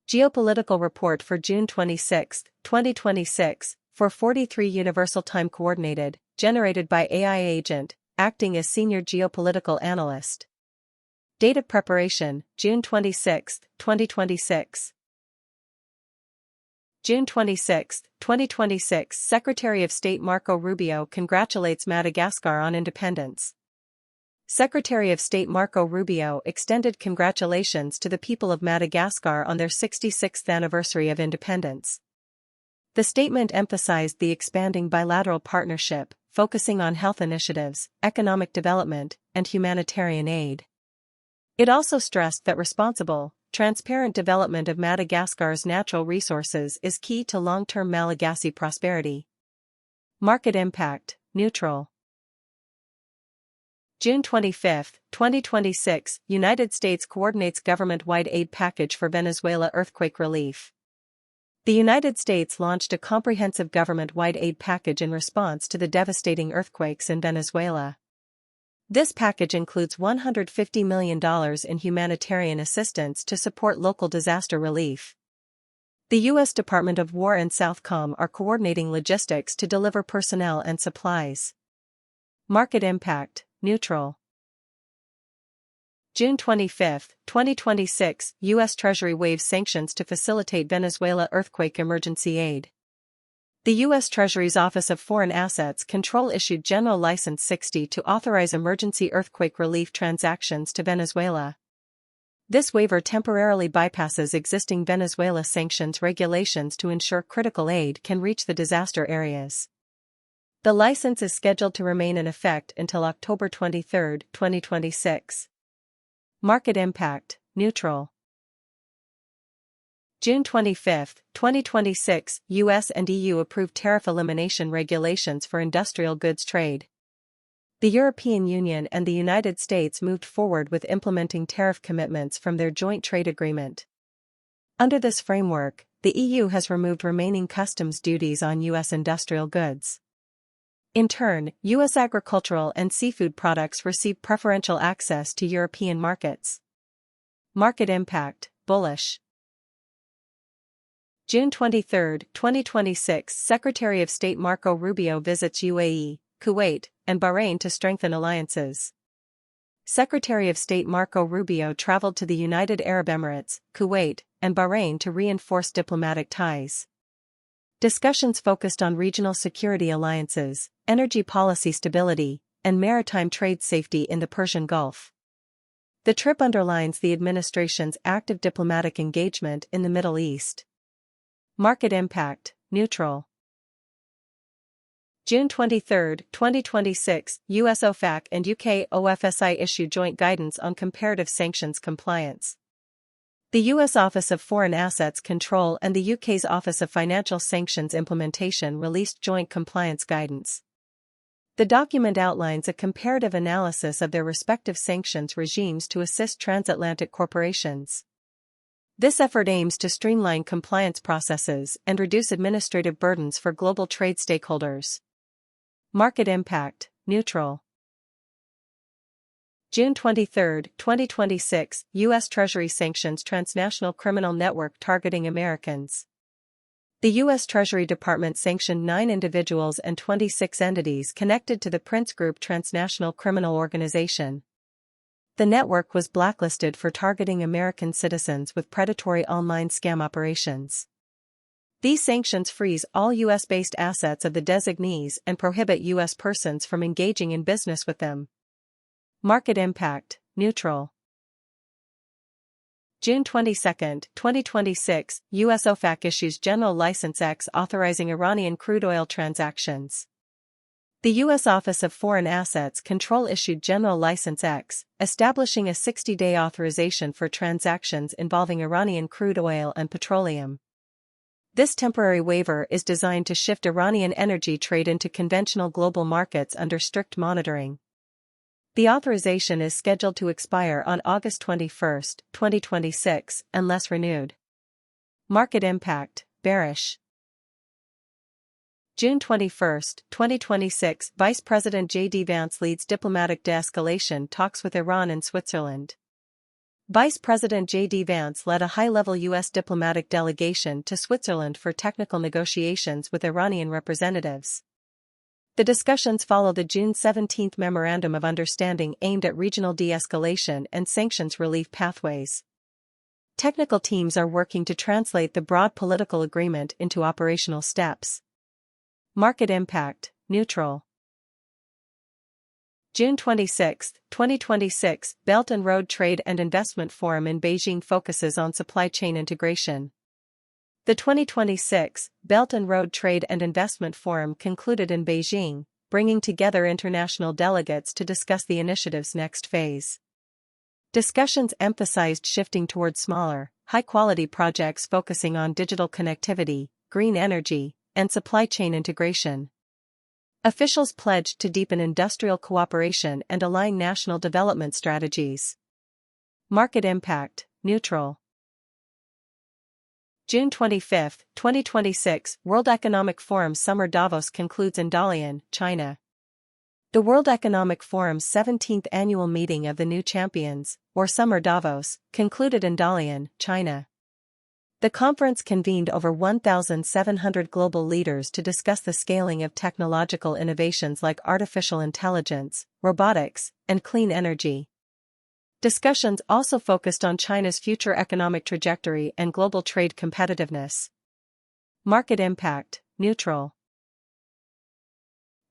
Geopolitical Report for June 26, 2026, for 43 Universal Time Coordinated, generated by AI Agent, acting as Senior Geopolitical Analyst. Date of preparation, June 26, 2026. June 26, 2026, Secretary of State Marco Rubio congratulates Madagascar on independence. Secretary of State Marco Rubio extended congratulations to the people of Madagascar on their 66th anniversary of independence. The statement emphasized the expanding bilateral partnership, focusing on health initiatives, economic development, and humanitarian aid. It also stressed that responsible, transparent development of Madagascar's natural resources is key to long-term Malagasy prosperity. Market impact, neutral. June 25, 2026, United States coordinates government-wide aid package for Venezuela earthquake relief. The United States launched a comprehensive government-wide aid package in response to the devastating earthquakes in Venezuela. This package includes $150 million in humanitarian assistance to support local disaster relief. The U.S. Department of War and Southcom are coordinating logistics to deliver personnel and supplies. Market impact, neutral. June 25, 2026, U.S. Treasury waives sanctions to facilitate Venezuela earthquake emergency aid. The U.S. Treasury's Office of Foreign Assets Control issued General License 60 to authorize emergency earthquake relief transactions to Venezuela. This waiver temporarily bypasses existing Venezuela sanctions regulations to ensure critical aid can reach the disaster areas. The license is scheduled to remain in effect until October 23, 2026. Market impact, neutral. June 25, 2026, U.S. and EU approved tariff elimination regulations for industrial goods trade. The European Union and the United States moved forward with implementing tariff commitments from their joint trade agreement. Under this framework, the EU has removed remaining customs duties on U.S. industrial goods. In turn, U.S. agricultural and seafood products receive preferential access to European markets. Market impact, bullish. June 23, 2026, Secretary of State Marco Rubio visits UAE, Kuwait, and Bahrain to strengthen alliances. Secretary of State Marco Rubio traveled to the United Arab Emirates, Kuwait, and Bahrain to reinforce diplomatic ties. Discussions focused on regional security alliances, energy policy stability, and maritime trade safety in the Persian Gulf. The trip underlines the administration's active diplomatic engagement in the Middle East. Market impact, neutral. June 23, 2026, US OFAC and UK OFSI issue joint guidance on comparative sanctions compliance. The U.S. Office of Foreign Assets Control and the UK's Office of Financial Sanctions Implementation released joint compliance guidance. The document outlines a comparative analysis of their respective sanctions regimes to assist transatlantic corporations. This effort aims to streamline compliance processes and reduce administrative burdens for global trade stakeholders. Market impact, neutral. June 23, 2026, U.S. Treasury sanctions transnational criminal network targeting Americans. The U.S. Treasury Department sanctioned 9 individuals and 26 entities connected to the Prince Group transnational criminal organization. The network was blacklisted for targeting American citizens with predatory online scam operations. These sanctions freeze all U.S.-based assets of the designees and prohibit U.S. persons from engaging in business with them. Market impact, neutral. June 22, 2026, U.S. OFAC issues General License X authorizing Iranian crude oil transactions. The U.S. Office of Foreign Assets Control issued General License X, establishing a 60-day authorization for transactions involving Iranian crude oil and petroleum. This temporary waiver is designed to shift Iranian energy trade into conventional global markets under strict monitoring. The authorization is scheduled to expire on August 21, 2026, unless renewed. Market impact, bearish. June 21, 2026, Vice President J.D. Vance leads diplomatic de-escalation talks with Iran and Switzerland. Vice President J.D. Vance led a high-level U.S. diplomatic delegation to Switzerland for technical negotiations with Iranian representatives. The discussions follow the June 17 Memorandum of Understanding aimed at regional de-escalation and sanctions relief pathways. Technical teams are working to translate the broad political agreement into operational steps. Market impact, neutral. June 26, 2026, Belt and Road Trade and Investment Forum in Beijing focuses on supply chain integration. The 2026 Belt and Road Trade and Investment Forum concluded in Beijing, bringing together international delegates to discuss the initiative's next phase. Discussions emphasized shifting toward smaller, high-quality projects focusing on digital connectivity, green energy, and supply chain integration. Officials pledged to deepen industrial cooperation and align national development strategies. Market impact, neutral. June 25, 2026, World Economic Forum Summer Davos concludes in Dalian, China. The World Economic Forum's 17th annual meeting of the New Champions, or Summer Davos, concluded in Dalian, China. The conference convened over 1,700 global leaders to discuss the scaling of technological innovations like artificial intelligence, robotics, and clean energy. Discussions also focused on China's future economic trajectory and global trade competitiveness. Market impact, neutral.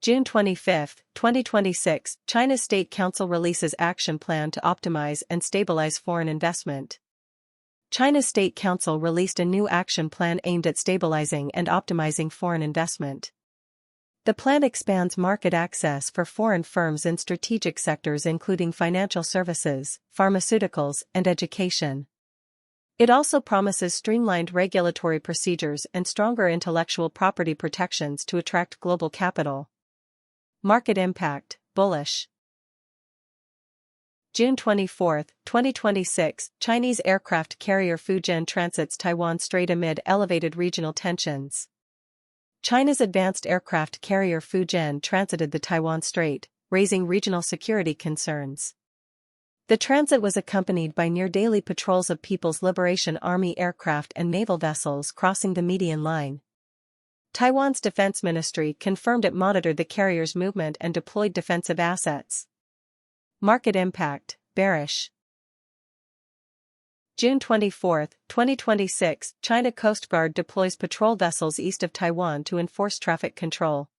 June 25, 2026, China's State Council releases action plan to optimize and stabilize foreign investment. China's State Council released a new action plan aimed at stabilizing and optimizing foreign investment. The plan expands market access for foreign firms in strategic sectors including financial services, pharmaceuticals, and education. It also promises streamlined regulatory procedures and stronger intellectual property protections to attract global capital. Market impact, bullish. June 24, 2026, Chinese aircraft carrier Fujian transits Taiwan Strait amid elevated regional tensions. China's advanced aircraft carrier Fujian transited the Taiwan Strait, raising regional security concerns. The transit was accompanied by near-daily patrols of People's Liberation Army aircraft and naval vessels crossing the median line. Taiwan's defense ministry confirmed it monitored the carrier's movement and deployed defensive assets. Market impact, bearish. June 24, 2026, China Coast Guard deploys patrol vessels east of Taiwan to enforce traffic control.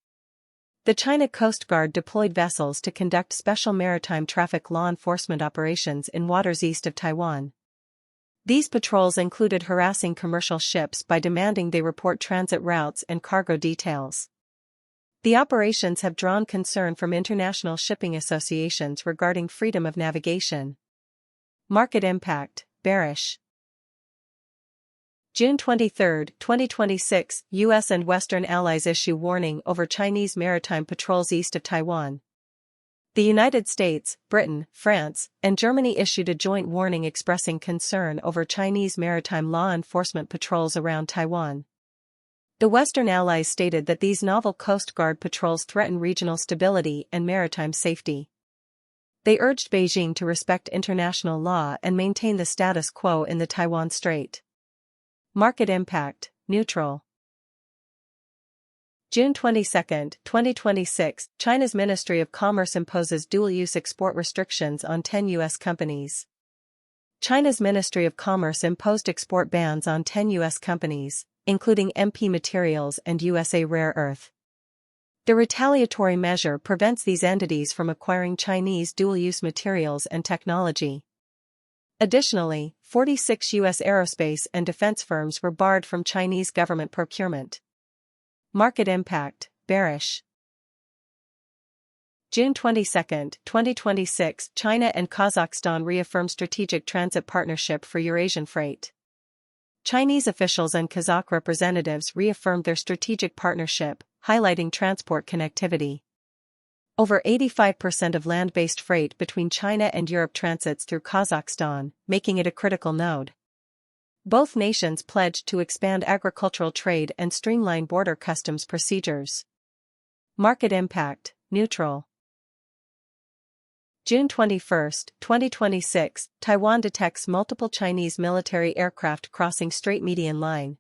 The China Coast Guard deployed vessels to conduct special maritime traffic law enforcement operations in waters east of Taiwan. These patrols included harassing commercial ships by demanding they report transit routes and cargo details. The operations have drawn concern from international shipping associations regarding freedom of navigation. Market impact, bearish. June 23, 2026, U.S. and Western allies issue warning over Chinese maritime patrols east of Taiwan. The United States, Britain, France, and Germany issued a joint warning expressing concern over Chinese maritime law enforcement patrols around Taiwan. The Western allies stated that these novel Coast Guard patrols threaten regional stability and maritime safety. They urged Beijing to respect international law and maintain the status quo in the Taiwan Strait. Market impact, neutral. June 22, 2026, China's Ministry of Commerce imposes dual-use export restrictions on 10 U.S. companies. China's Ministry of Commerce imposed export bans on 10 U.S. companies, including MP Materials and USA Rare Earth. The retaliatory measure prevents these entities from acquiring Chinese dual-use materials and technology. Additionally, 46 U.S. aerospace and defense firms were barred from Chinese government procurement. Market impact, bearish. June 22, 2026, China and Kazakhstan reaffirm strategic transit partnership for Eurasian freight. Chinese officials and Kazakh representatives reaffirmed their strategic partnership, highlighting transport connectivity. Over 85% of land-based freight between China and Europe transits through Kazakhstan, making it a critical node. Both nations pledged to expand agricultural trade and streamline border customs procedures. Market impact, neutral. June 21, 2026, Taiwan detects multiple Chinese military aircraft crossing Strait Median Line.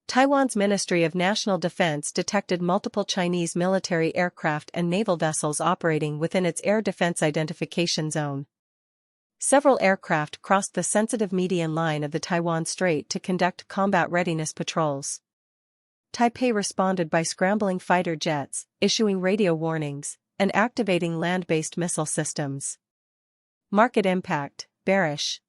Taiwan's Ministry of National Defense detected multiple Chinese military aircraft and naval vessels operating within its air defense identification zone. Several aircraft crossed the sensitive median line of the Taiwan Strait to conduct combat readiness patrols. Taipei responded by scrambling fighter jets, issuing radio warnings, and activating land-based missile systems. Market impact, bearish.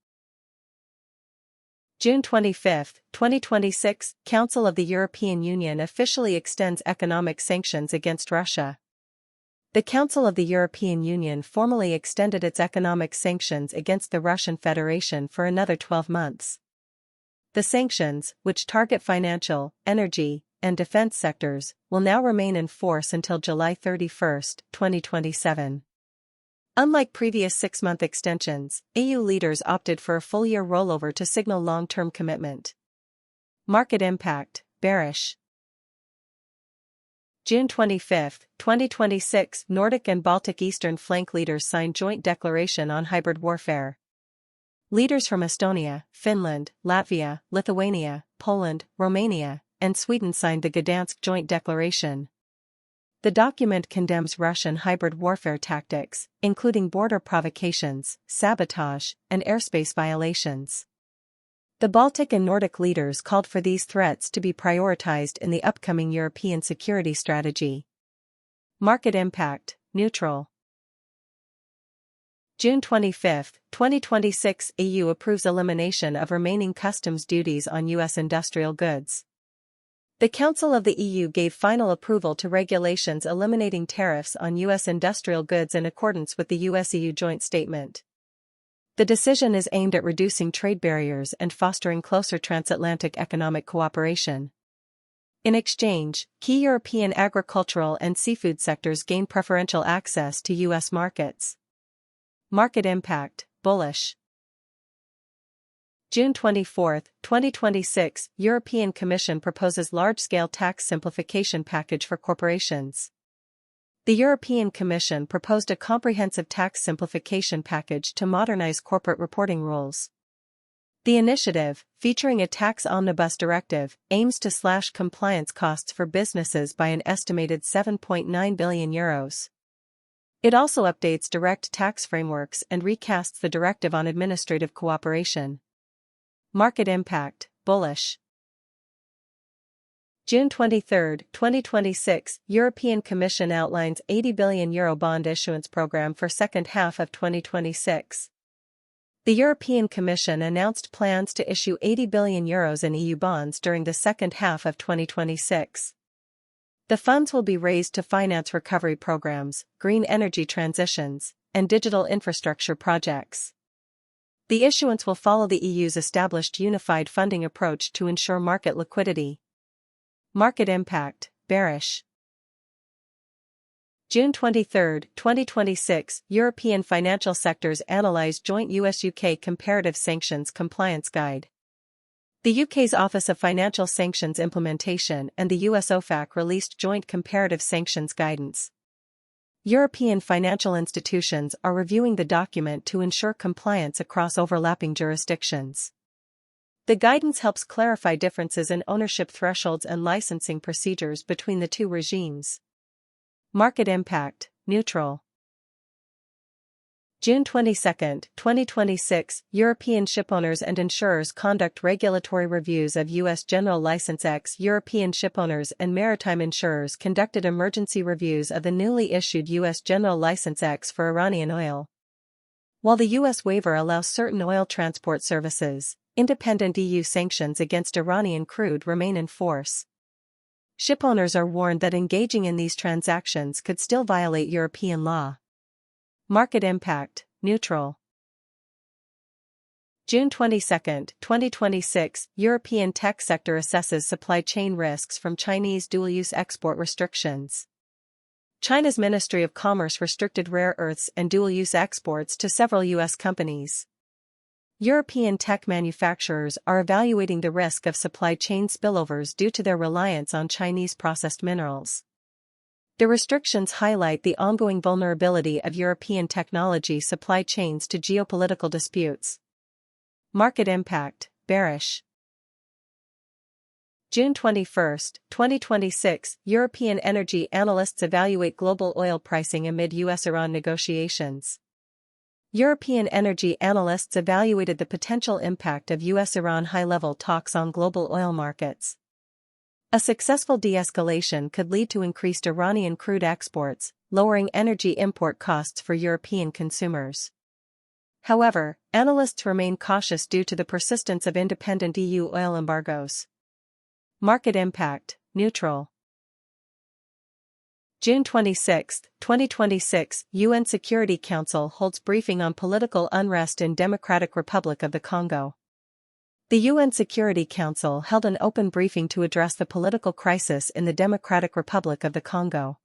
June 25, 2026, Council of the European Union officially extends economic sanctions against Russia. The Council of the European Union formally extended its economic sanctions against the Russian Federation for another 12 months. The sanctions, which target financial, energy, and defense sectors, will now remain in force until July 31, 2027. Unlike previous 6-month extensions, EU leaders opted for a full-year rollover to signal long-term commitment. Market impact, bearish. June 25, 2026, Nordic and Baltic Eastern Flank leaders signed joint declaration on hybrid warfare. Leaders from Estonia, Finland, Latvia, Lithuania, Poland, Romania, and Sweden signed the Gdansk Joint Declaration. The document condemns Russian hybrid warfare tactics, including border provocations, sabotage, and airspace violations. The Baltic and Nordic leaders called for these threats to be prioritized in the upcoming European security strategy. Market impact, neutral. June 25, 2026, EU approves elimination of remaining customs duties on U.S. industrial goods. The Council of the EU gave final approval to regulations eliminating tariffs on U.S. industrial goods in accordance with the US-EU joint statement. The decision is aimed at reducing trade barriers and fostering closer transatlantic economic cooperation. In exchange, key European agricultural and seafood sectors gain preferential access to U.S. markets. Market impact, bullish. June 24, 2026, European Commission proposes large-scale tax simplification package for corporations. The European Commission proposed a comprehensive tax simplification package to modernize corporate reporting rules. The initiative, featuring a tax omnibus directive, aims to slash compliance costs for businesses by an estimated €7.9 billion. It also updates direct tax frameworks and recasts the Directive on Administrative Cooperation. Market impact, bullish. June 23, 2026, European Commission outlines €80 billion bond issuance program for second half of 2026. The European Commission announced plans to issue €80 billion in EU bonds during the second half of 2026. The funds will be raised to finance recovery programs, green energy transitions, and digital infrastructure projects. The issuance will follow the EU's established unified funding approach to ensure market liquidity. Market impact, bearish. June 23, 2026, European financial sectors analyze joint US-UK comparative sanctions compliance guide. The UK's Office of Financial Sanctions Implementation and the US OFAC released joint comparative sanctions guidance. European financial institutions are reviewing the document to ensure compliance across overlapping jurisdictions. The guidance helps clarify differences in ownership thresholds and licensing procedures between the two regimes. Market impact, neutral. June 22, 2026, European shipowners and insurers conduct regulatory reviews of U.S. General License X. European shipowners and maritime insurers conducted emergency reviews of the newly issued U.S. General License X for Iranian oil. While the U.S. waiver allows certain oil transport services, independent EU sanctions against Iranian crude remain in force. Shipowners are warned that engaging in these transactions could still violate European law. Market impact, neutral. June 22, 2026, European tech sector assesses supply chain risks from Chinese dual-use export restrictions. China's Ministry of Commerce restricted rare earths and dual-use exports to several U.S. companies. European tech manufacturers are evaluating the risk of supply chain spillovers due to their reliance on Chinese processed minerals. The restrictions highlight the ongoing vulnerability of European technology supply chains to geopolitical disputes. Market impact, bearish. June 21, 2026, European energy analysts evaluate global oil pricing amid US-Iran negotiations. European energy analysts evaluated the potential impact of US-Iran high-level talks on global oil markets. A successful de-escalation could lead to increased Iranian crude exports, lowering energy import costs for European consumers. However, analysts remain cautious due to the persistence of independent EU oil embargoes. Market impact, neutral. June 26, 2026, UN Security Council holds briefing on political unrest in Democratic Republic of the Congo. The UN Security Council held an open briefing to address the political crisis in the Democratic Republic of the Congo.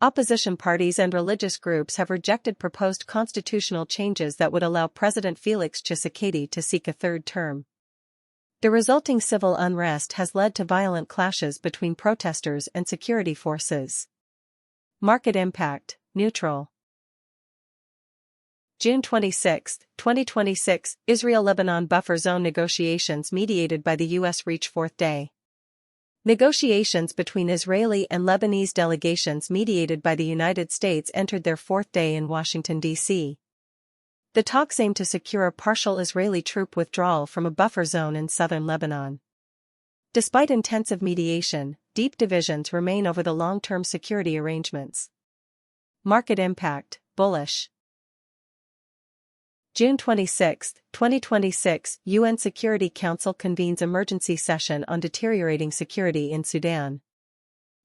Opposition parties and religious groups have rejected proposed constitutional changes that would allow President Félix Tshisekedi to seek a third term. The resulting civil unrest has led to violent clashes between protesters and security forces. Market impact, neutral. June 26, 2026, Israel-Lebanon buffer zone negotiations mediated by the U.S. reach fourth day. Negotiations between Israeli and Lebanese delegations mediated by the United States entered their fourth day in Washington, D.C. The talks aim to secure a partial Israeli troop withdrawal from a buffer zone in southern Lebanon. Despite intensive mediation, deep divisions remain over the long-term security arrangements. Market impact, bullish. June 26, 2026, UN Security Council convenes emergency session on deteriorating security in Sudan.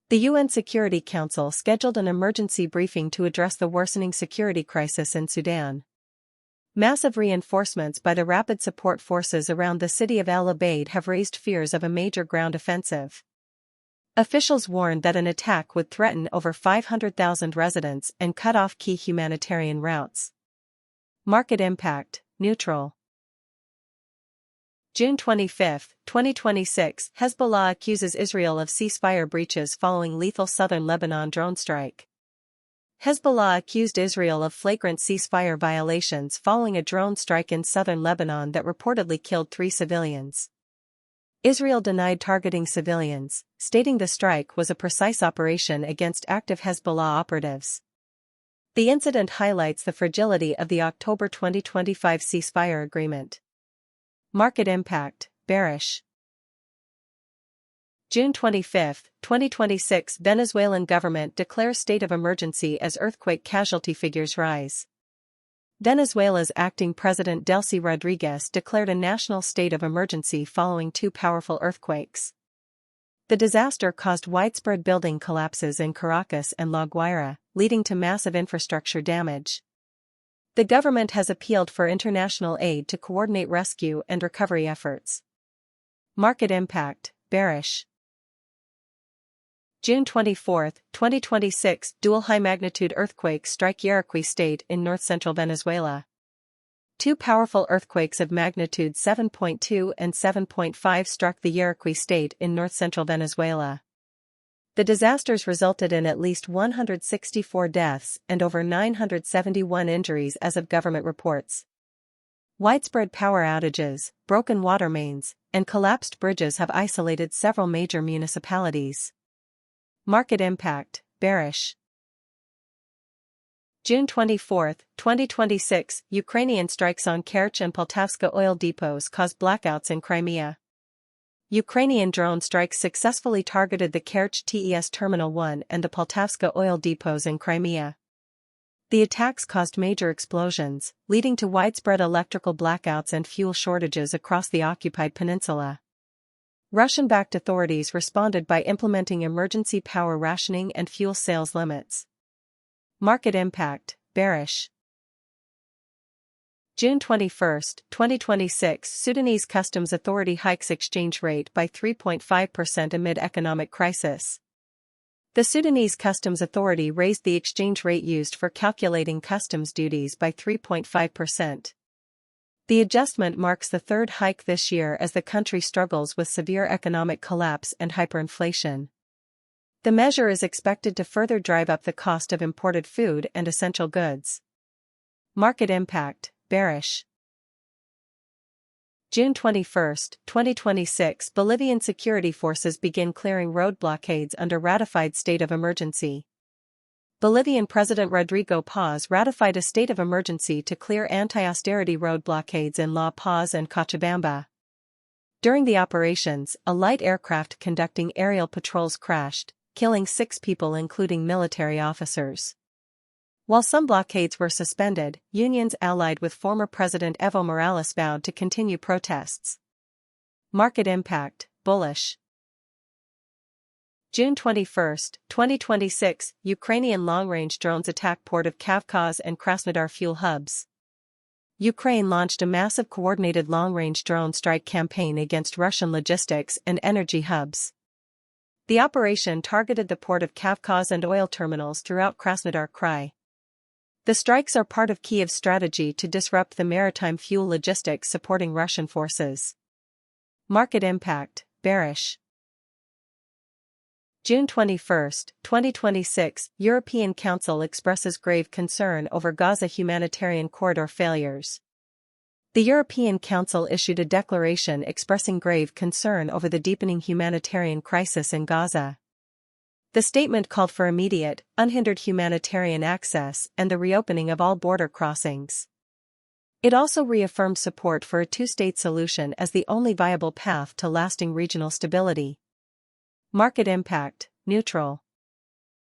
The UN Security Council scheduled an emergency briefing to address the worsening security crisis in Sudan. Massive reinforcements by the Rapid Support Forces around the city of El Obeid have raised fears of a major ground offensive. Officials warned that an attack would threaten over 500,000 residents and cut off key humanitarian routes. Market impact, neutral. June 25, 2026, Hezbollah accuses Israel of ceasefire breaches following lethal southern Lebanon drone strike. Hezbollah accused Israel of flagrant ceasefire violations following a drone strike in southern Lebanon that reportedly killed 3 civilians. Israel denied targeting civilians, stating the strike was a precise operation against active Hezbollah operatives. The incident highlights the fragility of the October 2025 ceasefire agreement. Market impact, bearish. June 25, 2026, Venezuelan government declares state of emergency as earthquake casualty figures rise. Venezuela's acting president Delcy Rodriguez declared a national state of emergency following 2 powerful earthquakes. The disaster caused widespread building collapses in Caracas and La Guaira, leading to massive infrastructure damage. The government has appealed for international aid to coordinate rescue and recovery efforts. Market impact, bearish. June 24, 2026, dual high-magnitude earthquakes strike Yaracuy state in north-central Venezuela. 2 powerful earthquakes of magnitude 7.2 and 7.5 struck the Yaracuy state in north-central Venezuela. The disasters resulted in at least 164 deaths and over 971 injuries as of government reports. Widespread power outages, broken water mains, and collapsed bridges have isolated several major municipalities. Market impact, bearish. June 24, 2026, Ukrainian strikes on Kerch and Poltavska oil depots caused blackouts in Crimea. Ukrainian drone strikes successfully targeted the Kerch TES Terminal 1 and the Poltavska oil depots in Crimea. The attacks caused major explosions, leading to widespread electrical blackouts and fuel shortages across the occupied peninsula. Russian-backed authorities responded by implementing emergency power rationing and fuel sales limits. Market impact, bearish. June 21, 2026, Sudanese Customs Authority hikes exchange rate by 3.5% amid economic crisis. The Sudanese Customs Authority raised the exchange rate used for calculating customs duties by 3.5%. The adjustment marks the 3rd hike this year as the country struggles with severe economic collapse and hyperinflation. The measure is expected to further drive up the cost of imported food and essential goods. Market impact, bearish. June 21, 2026, Bolivian security forces begin clearing road blockades under ratified state of emergency. Bolivian President Rodrigo Paz ratified a state of emergency to clear anti-austerity road blockades in La Paz and Cochabamba. During the operations, a light aircraft conducting aerial patrols crashed, killing 6 people including military officers. While some blockades were suspended, unions allied with former President Evo Morales vowed to continue protests. Market impact, bullish. June 21, 2026, Ukrainian long-range drones attack port of Kavkaz and Krasnodar fuel hubs. Ukraine launched a massive coordinated long-range drone strike campaign against Russian logistics and energy hubs. The operation targeted the port of Kavkaz and oil terminals throughout Krasnodar Krai. The strikes are part of Kiev's strategy to disrupt the maritime fuel logistics supporting Russian forces. Market impact, bearish. June 21, 2026, European Council expresses grave concern over Gaza humanitarian corridor failures. The European Council issued a declaration expressing grave concern over the deepening humanitarian crisis in Gaza. The statement called for immediate, unhindered humanitarian access and the reopening of all border crossings. It also reaffirmed support for a two-state solution as the only viable path to lasting regional stability. Market impact, neutral.